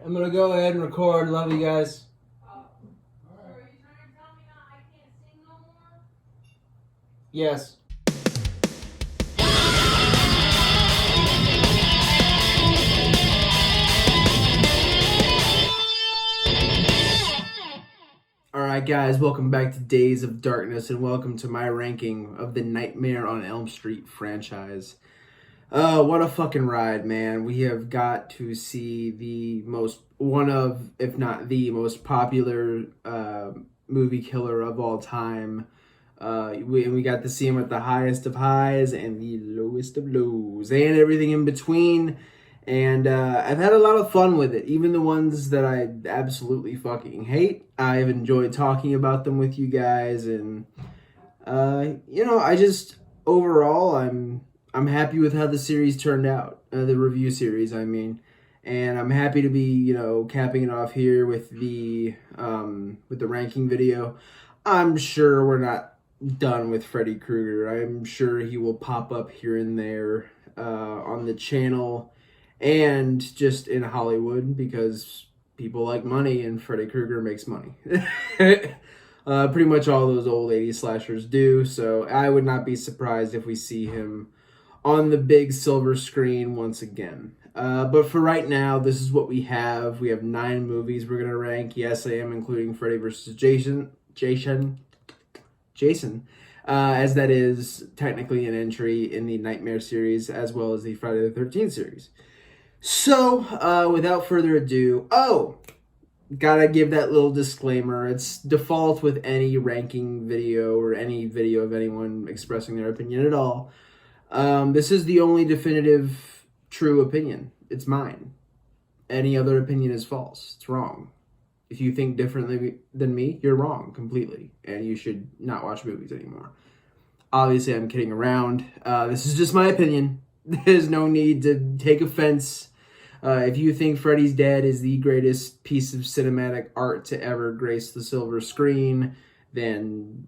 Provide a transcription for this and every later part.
I'm gonna go ahead and record. Love you guys. So are you trying to tell me now I can't sing no more? Yes. Alright guys, welcome back to Days of Darkness and welcome to my ranking of the Nightmare on Elm Street franchise. What a fucking ride, man. We have got to see one of, if not the most popular movie killer of all time. We got to see him at the highest of highs and the lowest of lows and everything in between. And I've had a lot of fun with it, even the ones that I absolutely fucking hate. I've enjoyed talking about them with you guys, and I just overall I'm happy with how the series turned out, the review series, I mean, and I'm happy to be capping it off here with the ranking video. I'm sure we're not done with Freddy Krueger. I'm sure he will pop up here and there on the channel and just in Hollywood because people like money and Freddy Krueger makes money. Pretty much all those old 80s slashers do, so I would not be surprised if we see him on the big silver screen once again. But for right now, this is what we have. We have 9 movies we're going to rank. Yes, I am including Freddy vs. Jason, as that is technically an entry in the Nightmare series as well as the Friday the 13th series. So, without further ado, gotta give that little disclaimer. It's default with any ranking video or any video of anyone expressing their opinion at all. This is the only definitive true opinion. It's mine. Any other opinion is false. It's wrong. If you think differently than me, you're wrong completely, and you should not watch movies anymore. Obviously, I'm kidding around. This is just my opinion. There's no need to take offense. If you think Freddy's Dead is the greatest piece of cinematic art to ever grace the silver screen, then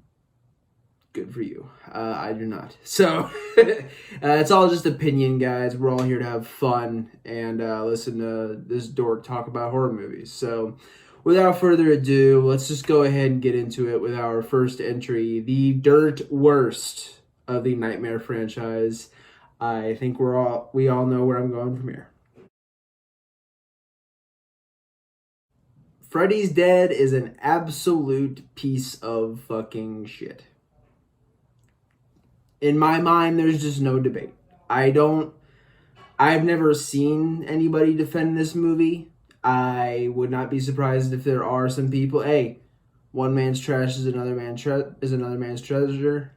good for you. I do not. So, it's all just opinion, guys. We're all here to have fun and listen to this dork talk about horror movies. So, without further ado, let's just go ahead and get into it with our first entry, the dirt worst of the Nightmare franchise. I think we all know where I'm going from here. Freddy's Dead is an absolute piece of fucking shit. In my mind, there's just no debate. I've never seen anybody defend this movie. I would not be surprised if there are some people, hey, one man's trash is another man's treasure.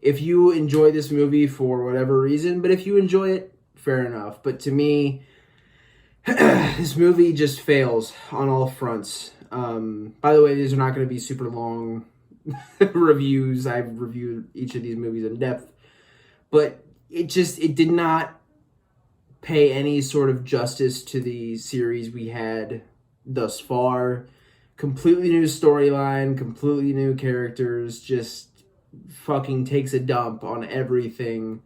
If you enjoy this movie for whatever reason, but if you enjoy it, fair enough. But to me, this movie just fails on all fronts. By the way, these are not going to be super long reviews. I've reviewed each of these movies in depth, but it did not pay any sort of justice to the series we had thus far. Completely new storyline, completely new characters, just fucking takes a dump on everything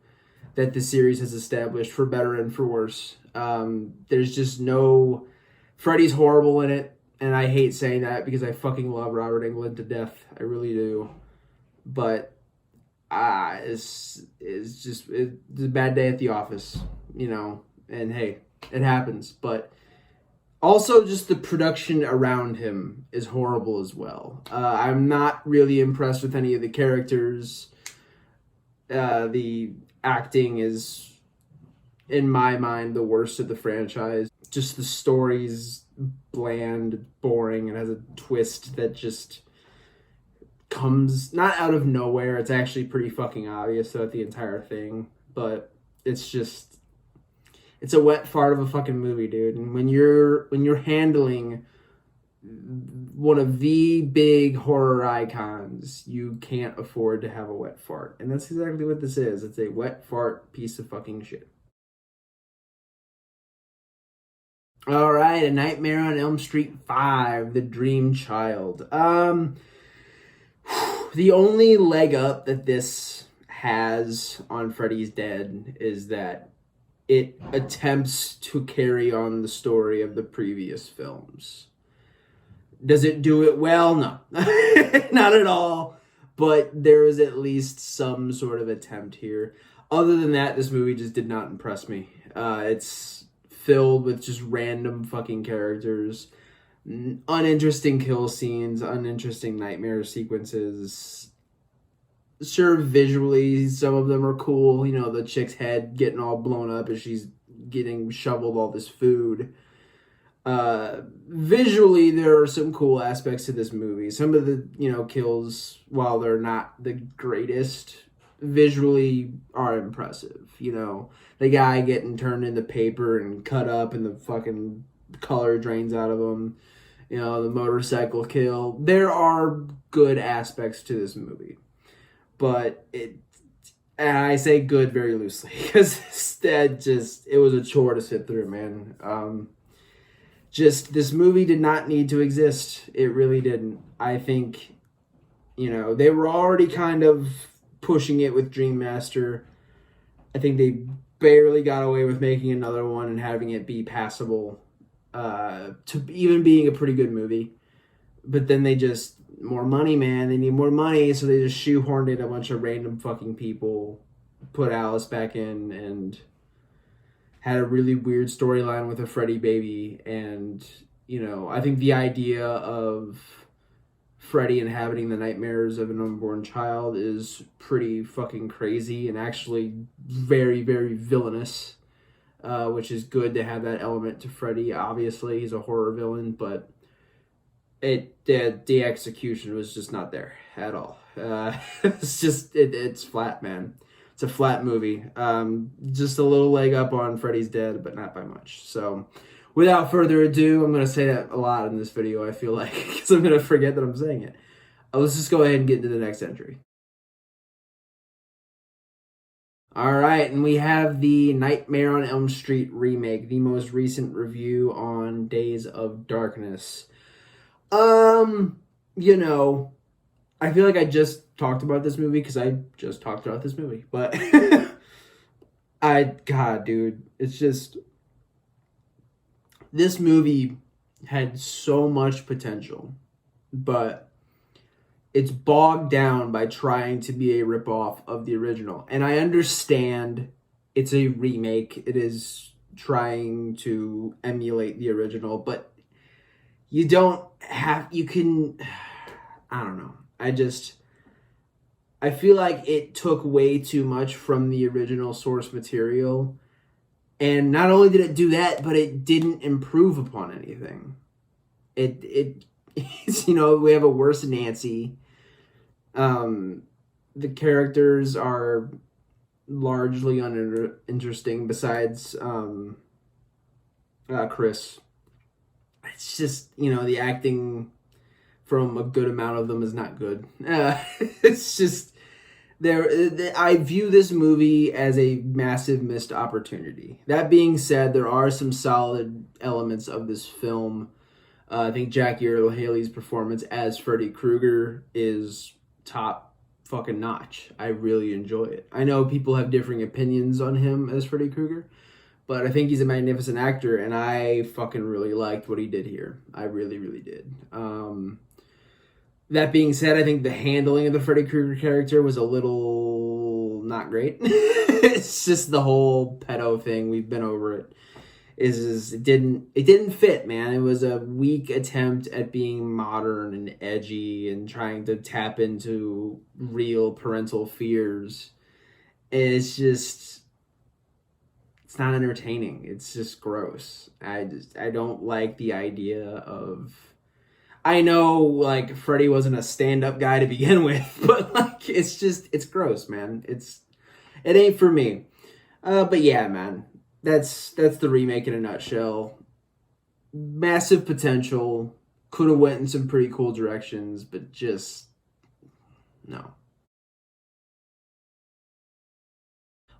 that the series has established, for better and for worse. There's just no... Freddy's horrible in it, and I hate saying that because I fucking love Robert Englund to death. I really do. But it's a bad day at the office, and hey, it happens. But also just the production around him is horrible as well. I'm not really impressed with any of the characters. The acting is, in my mind, the worst of the franchise. Just the story's bland, boring, and has a twist that just comes not out of nowhere. It's actually pretty fucking obvious throughout the entire thing, but it's a wet fart of a fucking movie, dude. And when you're handling one of the big horror icons, you can't afford to have a wet fart. And that's exactly what this is. It's a wet fart piece of fucking shit. All right, A Nightmare on Elm Street 5, The Dream Child. The only leg up that this has on Freddy's Dead is that it attempts to carry on the story of the previous films. Does it do it well? No. Not at all. But there is at least some sort of attempt here. Other than that, this movie just did not impress me. It's filled with just random fucking characters, uninteresting kill scenes, uninteresting nightmare sequences. Sure, visually, some of them are cool. You know, the chick's head getting all blown up as she's getting shoveled all this food. Visually, there are some cool aspects to this movie. Some of the, kills, while they're not the greatest, visually are impressive. The guy getting turned into paper and cut up and the fucking color drains out of him. The motorcycle kill. There are good aspects to this movie. But and I say good very loosely because it was a chore to sit through, man. This movie did not need to exist. It really didn't. I think, they were already kind of pushing it with Dream Master. I think they barely got away with making another one and having it be passable, to even being a pretty good movie. But then more money, man. They need more money, so they just shoehorned in a bunch of random fucking people, put Alice back in, and had a really weird storyline with a Freddy baby. And, I think the idea of Freddy inhabiting the nightmares of an unborn child is pretty fucking crazy and actually very, very villainous, which is good to have that element to Freddy. Obviously, he's a horror villain, but the execution was just not there at all. It's flat, man. It's a flat movie. Just a little leg up on Freddy's Dead, but not by much. So, without further ado, I'm going to say that a lot in this video, I feel like, because I'm going to forget that I'm saying it. Let's just go ahead and get into the next entry. Alright, and we have the Nightmare on Elm Street remake, the most recent review on Days of Darkness. I feel like I just talked about this movie because I just talked about this movie, but God, dude, it's just, this movie had so much potential, but it's bogged down by trying to be a ripoff of the original. And I understand it's a remake. It is trying to emulate the original, but I don't know. I feel like it took way too much from the original source material. And not only did it do that, but it didn't improve upon anything. We have a worse Nancy. The characters are largely uninteresting besides Chris. It's just, the acting from a good amount of them is not good. It's just, I view this movie as a massive missed opportunity. That being said, there are some solid elements of this film. I think Jackie Earle Haley's performance as Freddy Krueger is top fucking notch. I really enjoy it. I know people have differing opinions on him as Freddy Krueger, but I think he's a magnificent actor, and I fucking really liked what he did here. I really, really did. That being said, I think the handling of the Freddy Krueger character was a little not great. It's just the whole pedo thing. We've been over it. It didn't fit, man. It was a weak attempt at being modern and edgy and trying to tap into real parental fears. It's not entertaining. It's just gross. I don't like the idea of, I know, like, Freddy wasn't a stand-up guy to begin with, but, like, it's gross, man. It ain't for me. But yeah, man, that's the remake in a nutshell. Massive potential. Could have went in some pretty cool directions, but just, no.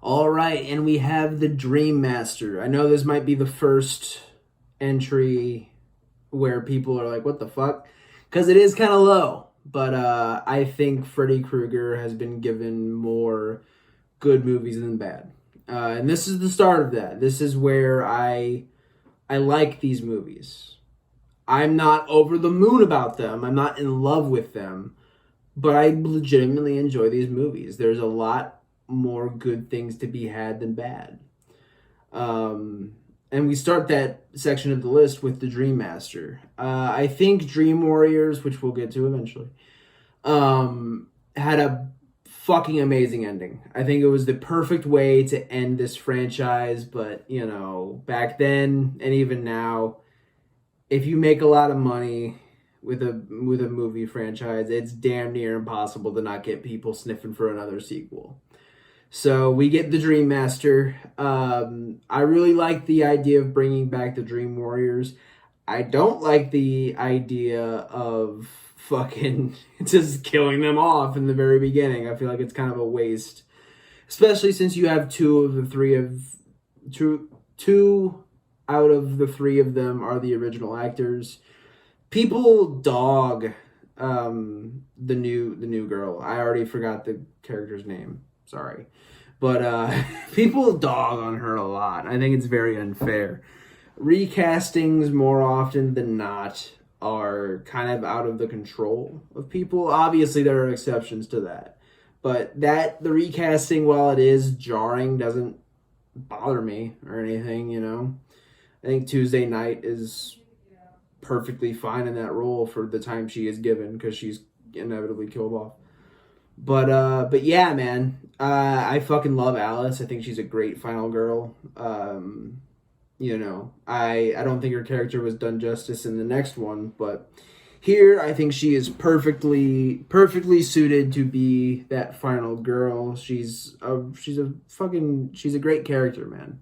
All right, and we have the Dream Master. I know this might be the first entry where people are like, what the fuck? Because it is kind of low. But I think Freddy Krueger has been given more good movies than bad. And this is the start of that. This is where I like these movies. I'm not over the moon about them. I'm not in love with them, but I legitimately enjoy these movies. There's a lot more good things to be had than bad. And we start that section of the list with the Dream Master. I think Dream Warriors, which we'll get to eventually, had a fucking amazing ending. I think it was the perfect way to end this franchise, but you know, back then and even now, if you make a lot of money with a movie franchise, it's damn near impossible to not get people sniffing for another sequel. So we get the Dream Master. I really like the idea of bringing back the Dream Warriors. I don't like the idea of fucking just killing them off in the very beginning. I feel like it's kind of a waste, especially since you have two out of the three of them are the original actors. People dog the new girl. I already forgot the character's name. Sorry. But people dog on her a lot. I think it's very unfair. Recastings more often than not are kind of out of the control of people. Obviously there are exceptions to that. But the recasting, while it is jarring, doesn't bother me or anything, you know. I think Tuesday Night is perfectly fine in that role for the time she is given because she's inevitably killed off. But yeah, man, I fucking love Alice. I think she's a great final girl. You know, I don't think her character was done justice in the next one, but here I think she is perfectly suited to be that final girl. She's a great character, man.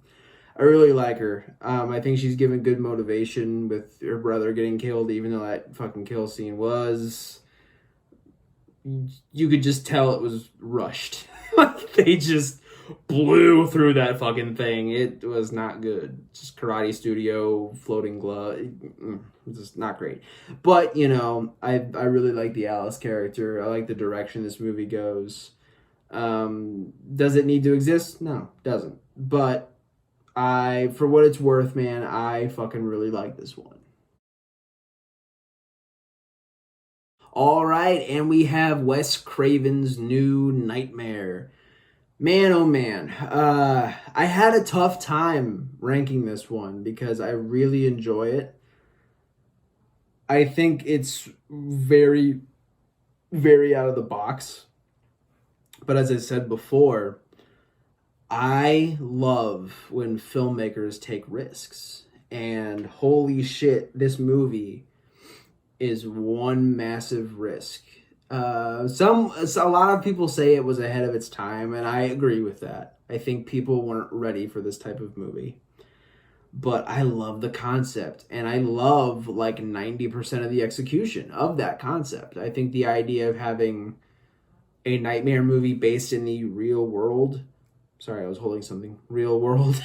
I really like her. I think she's given good motivation with her brother getting killed, even though that fucking kill scene was, you could just tell it was rushed. Like they just blew through that fucking thing. It was not good. Just karate studio, floating glove. It's just not great. But, you know, I really like the Alice character. I like the direction this movie goes. Does it need to exist? No, it doesn't. But for what it's worth, man, I fucking really like this one. All right, and we have Wes Craven's new Nightmare. Man, oh man. I had a tough time ranking this one because I really enjoy it. I think it's very, very out of the box. But as I said before, I love when filmmakers take risks. And holy shit, this movie is one massive risk. A lot of people say it was ahead of its time, and I agree with that. I think people weren't ready for this type of movie. But I love the concept, and I love like 90% of the execution of that concept. I think the idea of having a nightmare movie based in the real world, sorry, I was holding something, real world,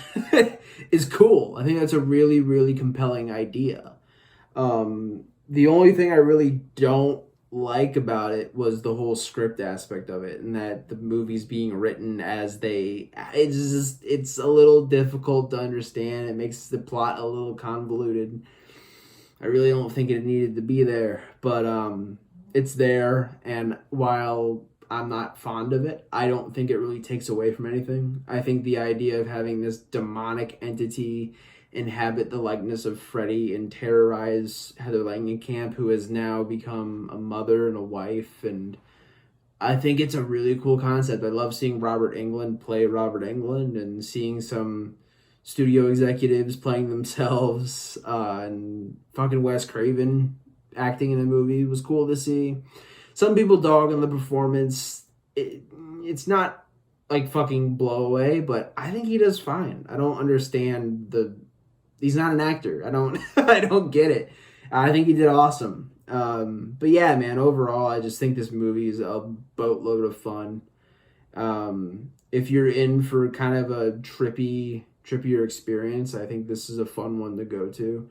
is cool. I think that's a really, really compelling idea. The only thing I really don't like about it was the whole script aspect of it, and that the movie's being written as it's a little difficult to understand. It makes the plot a little convoluted. I really don't think it needed to be there, but it's there, and while I'm not fond of it, I don't think it really takes away from anything. I think the idea of having this demonic entity inhabit the likeness of Freddy and terrorize Heather Langenkamp, who has now become a mother and a wife, and I think it's a really cool concept. I love seeing Robert Englund play Robert Englund and seeing some studio executives playing themselves, and fucking Wes Craven acting in the movie was cool to see. Some people dog on the performance. It's not like fucking blow away, but I think he does fine. I don't understand he's not an actor. I don't get it. I think he did awesome. But yeah, man, overall, I just think this movie is a boatload of fun. If you're in for kind of a trippier experience, I think this is a fun one to go to.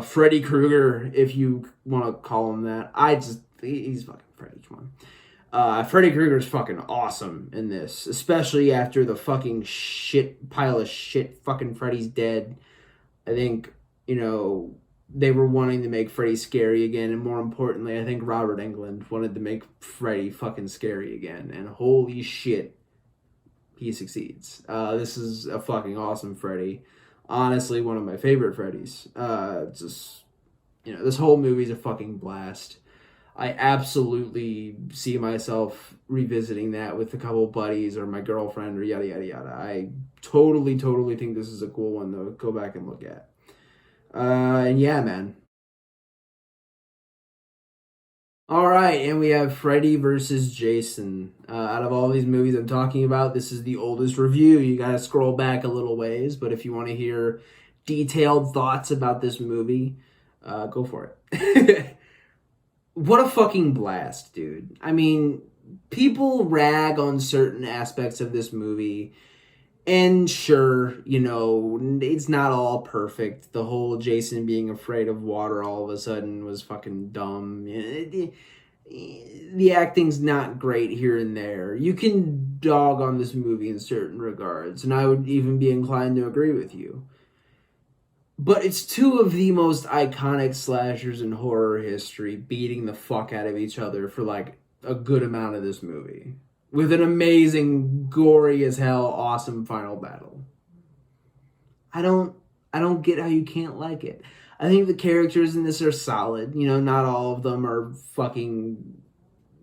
Freddy Krueger, if you want to call him that. He's fucking Freddy, come Freddy Krueger's fucking awesome in this, especially after the fucking pile of shit fucking Freddy's dead. I think, they were wanting to make Freddy scary again, and more importantly, I think Robert Englund wanted to make Freddy fucking scary again, and holy shit, he succeeds. This is a fucking awesome Freddy. Honestly, one of my favorite Freddys. This whole movie's a fucking blast. I absolutely see myself revisiting that with a couple buddies or my girlfriend or yada yada yada. I totally think this is a cool one to go back and look at. And yeah, man. All right, and we have Freddy versus Jason. Out of all these movies I'm talking about, this is the oldest review. You gotta scroll back a little ways, but if you want to hear detailed thoughts about this movie, go for it. What a fucking blast, dude. I mean, people rag on certain aspects of this movie, and sure, it's not all perfect. The whole Jason being afraid of water all of a sudden was fucking dumb. The acting's not great here and there. You can dog on this movie in certain regards, and I would even be inclined to agree with you. But it's two of the most iconic slashers in horror history beating the fuck out of each other for like a good amount of this movie. With an amazing, gory as hell, awesome final battle. I don't get how you can't like it. I think the characters in this are solid. Not all of them are fucking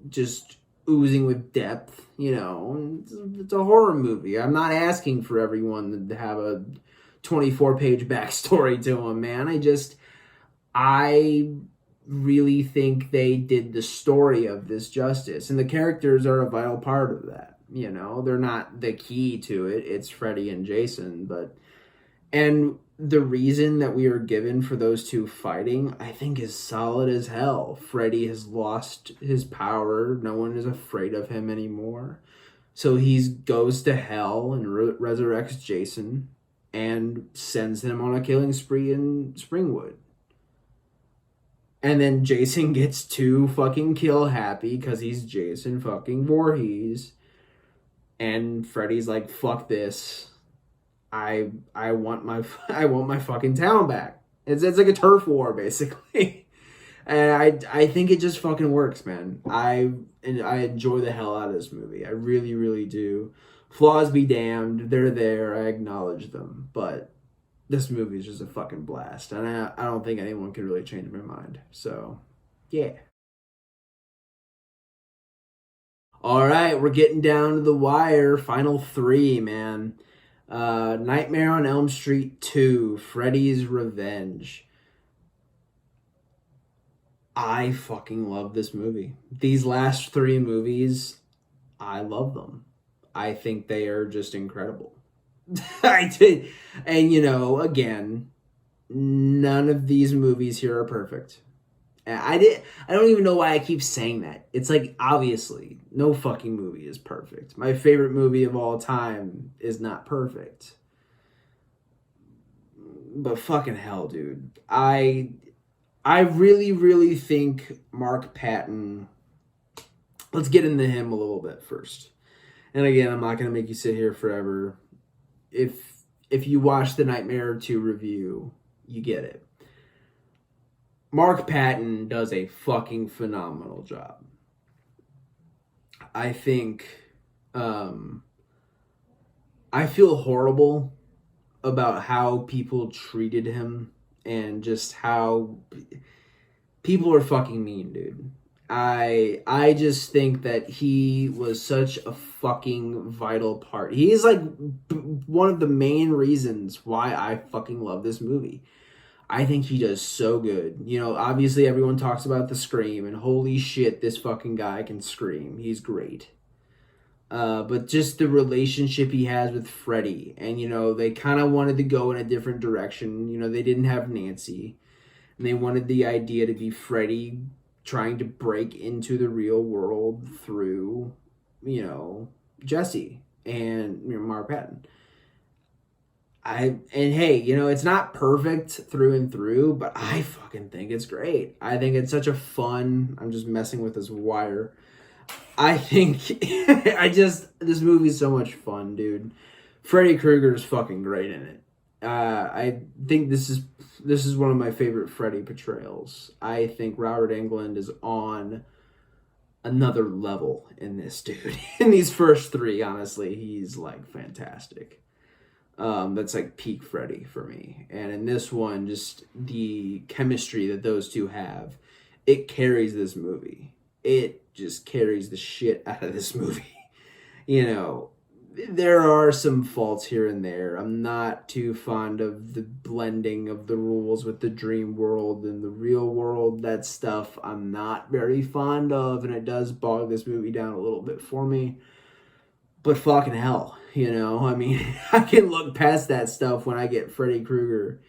just oozing with depth. It's a horror movie. I'm not asking for everyone to have a 24-page backstory to him, man. I really think they did the story of this justice, and the characters are a vital part of that. They're not the key to it. It's Freddy and Jason, and the reason that we are given for those two fighting, I think, is solid as hell. Freddy has lost his power. No one is afraid of him anymore. So he goes to hell and resurrects Jason and sends him on a killing spree in Springwood. And then Jason gets too fucking kill happy because he's Jason fucking Voorhees. And Freddy's like, fuck this. I want my fucking town back. It's like a turf war, basically. And I think it just fucking works, man. I enjoy the hell out of this movie. I really, really do. Flaws be damned. They're there. I acknowledge them. But this movie is just a fucking blast. And I don't think anyone can really change my mind. So, yeah. All right, we're getting down to the wire. Final three, man. Nightmare on Elm Street 2, Freddy's Revenge. I fucking love this movie. These last three movies, I love them. I think they are just incredible. I did. And, again, none of these movies here are perfect. I don't even know why I keep saying that. It's like, obviously, no fucking movie is perfect. My favorite movie of all time is not perfect. But fucking hell, dude. I really, really think Mark Patton... Let's get into him a little bit first. And again, I'm not going to make you sit here forever. If you watch the Nightmare 2 review, you get it. Mark Patton does a fucking phenomenal job. I think I feel horrible about how people treated him and just how people are fucking mean, dude. I just think that he was such a fucking vital part. He is like one of the main reasons why I fucking love this movie. I think he does so good. Obviously everyone talks about the scream, and holy shit, this fucking guy can scream. He's great. But just the relationship he has with Freddy, and they kind of wanted to go in a different direction. They didn't have Nancy, and they wanted the idea to be Freddy trying to break into the real world through, Jesse and Mark Patton. Hey, it's not perfect through and through, but I fucking think it's great. I think it's such a fun... I'm just messing with this wire. I think this movie's so much fun, dude. Freddy Krueger is fucking great in it. I think this is one of my favorite Freddy portrayals. I think Robert Englund is on another level in this, dude. In these first three, honestly, he's like fantastic. That's like peak Freddy for me. And in this one, just the chemistry that those two have, it carries this movie. It just carries the shit out of this movie. You know, there are some faults here and there. I'm not too fond of the blending of the rules with the dream world and the real world. That stuff I'm not very fond of, and it does bog this movie down a little bit for me. But fucking hell, I mean, I can look past that stuff when I get Freddy Krueger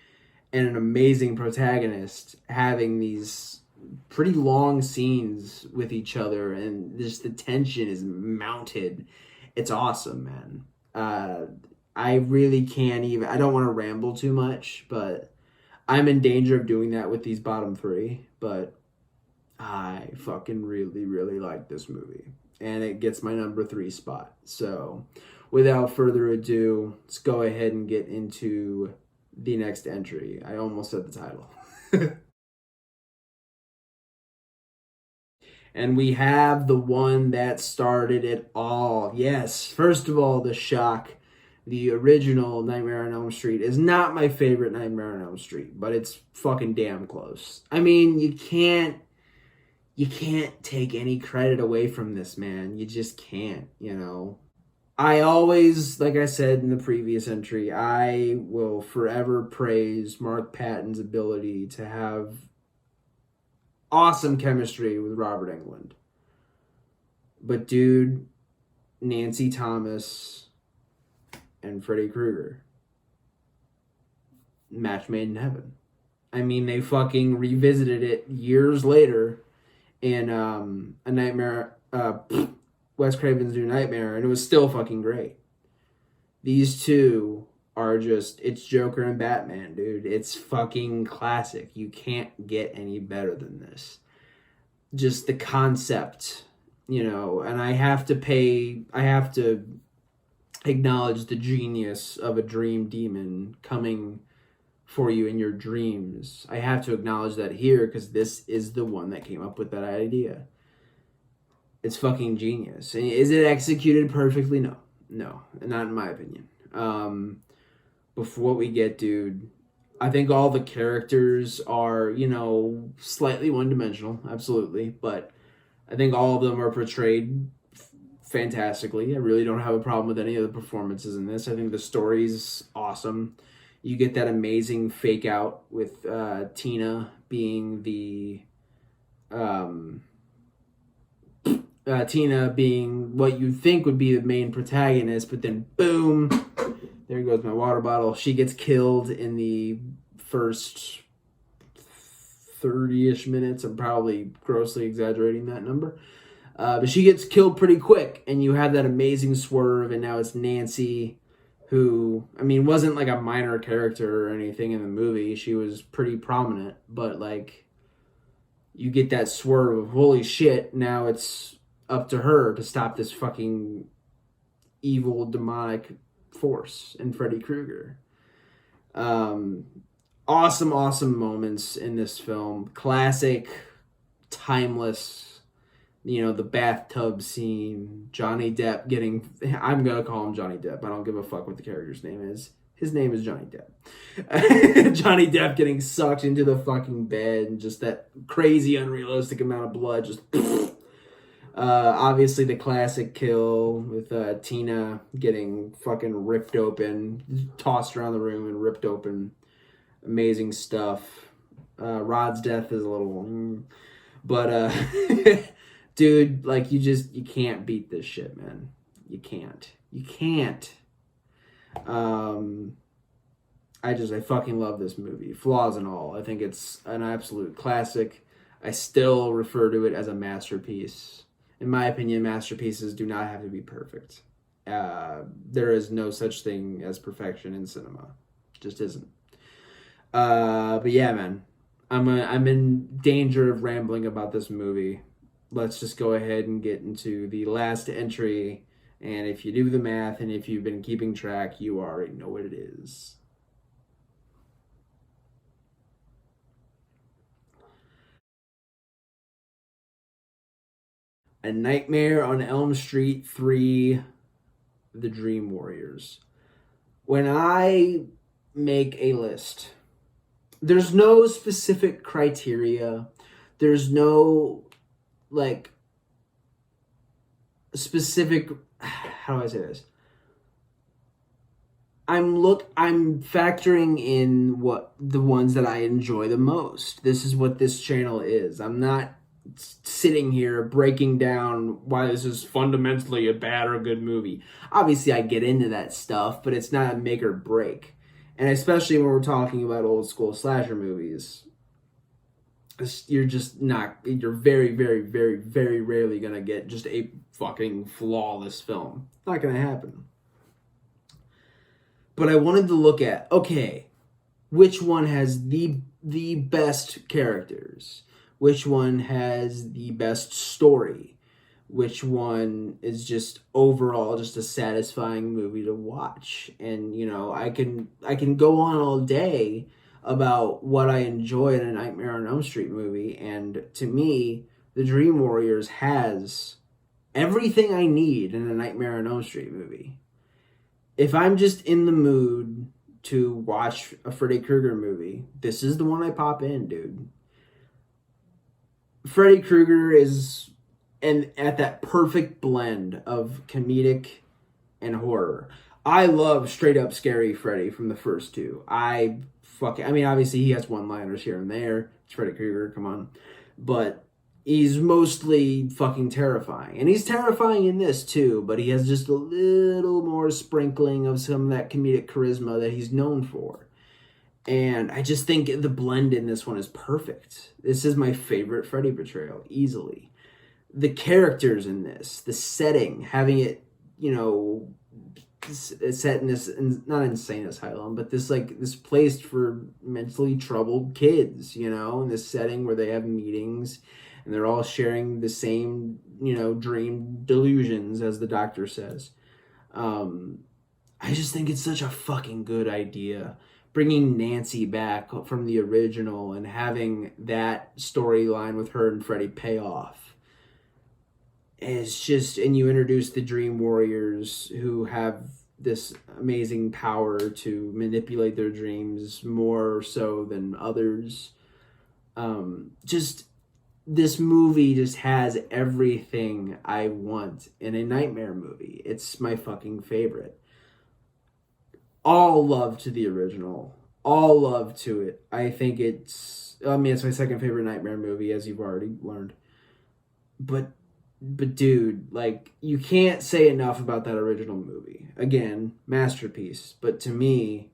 and an amazing protagonist having these pretty long scenes with each other, and just the tension is mounted. It's awesome, man. I really can't even, I don't want to ramble too much, but I'm in danger of doing that with these bottom three, but I fucking really, really like this movie. And it gets my number 3 spot. So, without further ado, let's go ahead and get into the next entry. I almost said the title. And we have the one that started it all. Yes, first of all, the shock. The original Nightmare on Elm Street is not my favorite Nightmare on Elm Street, but it's fucking damn close. I mean, you can't take any credit away from this, man. You just can't, I always, like I said in the previous entry, I will forever praise Mark Patton's ability to have awesome chemistry with Robert Englund. But dude, Nancy Thomas and Freddy Krueger, match made in heaven. I mean, they fucking revisited it years later in A Nightmare, Wes Craven's New Nightmare, and it was still fucking great. These two are just, it's Joker and Batman, dude. It's fucking classic. You can't get any better than this. Just the concept, and I have to acknowledge the genius of a dream demon coming for you in your dreams. I have to acknowledge that here because this is the one that came up with that idea. It's fucking genius. And is it executed perfectly? No, not in my opinion. Before what we get, dude, I think all the characters are, slightly one-dimensional, absolutely, but I think all of them are portrayed fantastically. I really don't have a problem with any of the performances in this. I think the story's awesome. You get that amazing fake out with Tina being Tina being what you think would be the main protagonist, but then boom, there goes my water bottle. She gets killed in the first 30-ish minutes. I'm probably grossly exaggerating that number. But she gets killed pretty quick, and you have that amazing swerve, and now it's Nancy, who, I mean, wasn't like a minor character or anything in the movie. She was pretty prominent, but like, you get that swerve of, holy shit, now it's up to her to stop this fucking evil demonic force in Freddy Krueger. Awesome moments in this film. Classic, timeless, the bathtub scene, Johnny Depp getting, I'm going to call him Johnny Depp. I don't give a fuck what the character's name is. His name is Johnny Depp. Johnny Depp getting sucked into the fucking bed, and just that crazy, unrealistic amount of blood. Just obviously the classic kill with Tina getting fucking ripped open, tossed around the room and ripped open. Amazing stuff. Rod's death is a little, but dude, like, you can't beat this shit, man. You can't. I fucking love this movie, flaws and all. I think it's an absolute classic. I still refer to it as a masterpiece. In my opinion, masterpieces do not have to be perfect. There is no such thing as perfection in cinema. It just isn't. But yeah, man, I'm in danger of rambling about this movie. let's just go ahead and get into the last entry. And if you do the math and if you've been keeping track, you already know what it is. A Nightmare on Elm Street 3, The Dream Warriors. When I make a list, there's no specific criteria. There's no, like, specific, how do I say this? I'm factoring in what the ones that I enjoy the most. This is what this channel is. I'm not sitting here breaking down why this is fundamentally a bad or a good movie. Obviously, I get into that stuff, but it's not a make or break. And especially when we're talking about old school slasher movies, you're very, very, very, very rarely going to get just a fucking flawless film. It's not going to happen. But I wanted to look at, okay, which one has the best characters? Which one has the best story? Which one is just overall just a satisfying movie to watch? And, you know, I can go on all day about what I enjoy in a Nightmare on Elm Street movie. And to me, The Dream Warriors has everything I need in a Nightmare on Elm Street movie. If I'm just in the mood to watch a Freddy Krueger movie, this is the one I pop in, dude. Freddy Krueger is at that perfect blend of comedic and horror. I love straight up scary Freddy from the first two. I mean, obviously he has one-liners here and there. It's Freddy Krueger, come on. But he's mostly fucking terrifying. And he's terrifying in this too, but he has just a little more sprinkling of some of that comedic charisma that he's known for. And I just think the blend in this one is perfect. This is my favorite Freddy portrayal, easily. The characters in this, the setting, having it, you know, set in this, not insane asylum, but this place for mentally troubled kids, you know, in this setting where they have meetings and they're all sharing the same, you know, dream delusions, as the doctor says. I just think it's such a fucking good idea. Bringing Nancy back from the original and having that storyline with her and Freddy pay off. It's just, and you introduce the Dream Warriors who have this amazing power to manipulate their dreams more so than others. Just, this movie just has everything I want in a nightmare movie. It's my fucking favorite. All love to the original. All love to it. I think it's my second favorite nightmare movie, as you've already learned. But dude, like, you can't say enough about that original movie. Again, masterpiece. But to me,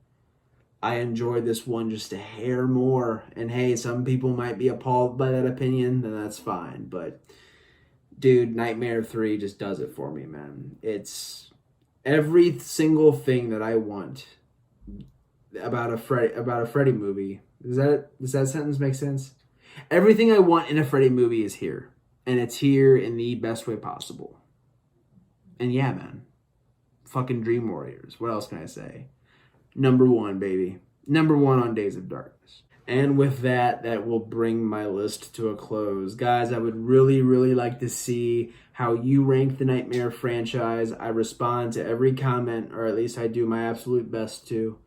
I enjoyed this one just a hair more. And hey, some people might be appalled by that opinion, then that's fine. But dude, Nightmare 3 just does it for me, man. It's every single thing that I want about a Freddy movie. Does that sentence make sense? Everything I want in a Freddy movie is here. And it's here in the best way possible. And yeah, man. Fucking Dream Warriors. What else can I say? Number 1, baby. Number 1 on Days of Darkness. And with that will bring my list to a close. Guys, I would really, really like to see how you rank the Nightmare franchise. I respond to every comment, or at least I do my absolute best to.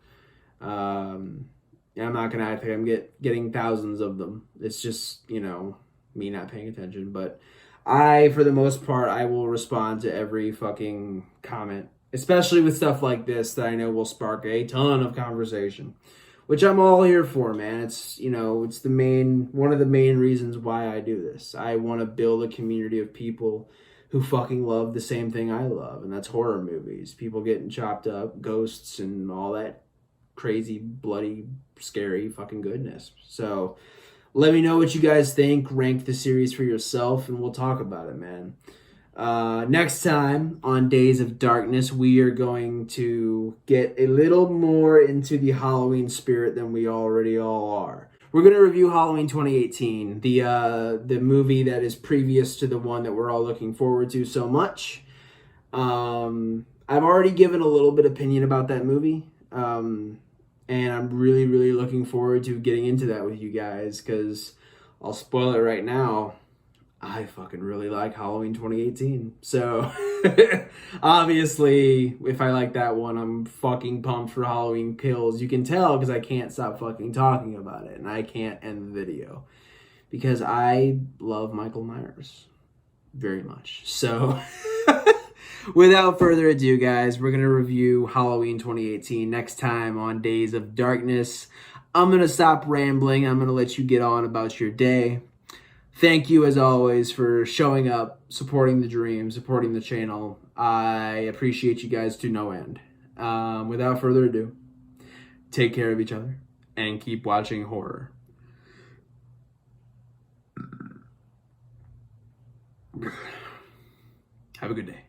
I'm not going to act like I'm getting thousands of them. It's just, you know, me not paying attention. But for the most part, I will respond to every fucking comment. Especially with stuff like this that I know will spark a ton of conversation. Which I'm all here for, man. It's, you know, it's one of the main reasons why I do this. I want to build a community of people who fucking love the same thing I love, and that's horror movies. People getting chopped up, ghosts, and all that crazy, bloody, scary fucking goodness. So, let me know what you guys think. Rank the series for yourself, and we'll talk about it, man. Next time on Days of Darkness, we are going to get a little more into the Halloween spirit than we already all are. we're going to review Halloween 2018, the movie that is previous to the one that we're all looking forward to so much. I've already given a little bit opinion about that movie, and I'm really, really looking forward to getting into that with you guys, because I'll spoil it right now. I fucking really like Halloween 2018. So, obviously, if I like that one, I'm fucking pumped for Halloween Kills. You can tell because I can't stop fucking talking about it, and I can't end the video. Because I love Michael Myers very much. So, without further ado, guys, we're going to review Halloween 2018 next time on Days of Darkness. I'm going to stop rambling. I'm going to let you get on about your day. Thank you, as always, for showing up, supporting the dream, supporting the channel. I appreciate you guys to no end. Without further ado, take care of each other and keep watching horror. Have a good day.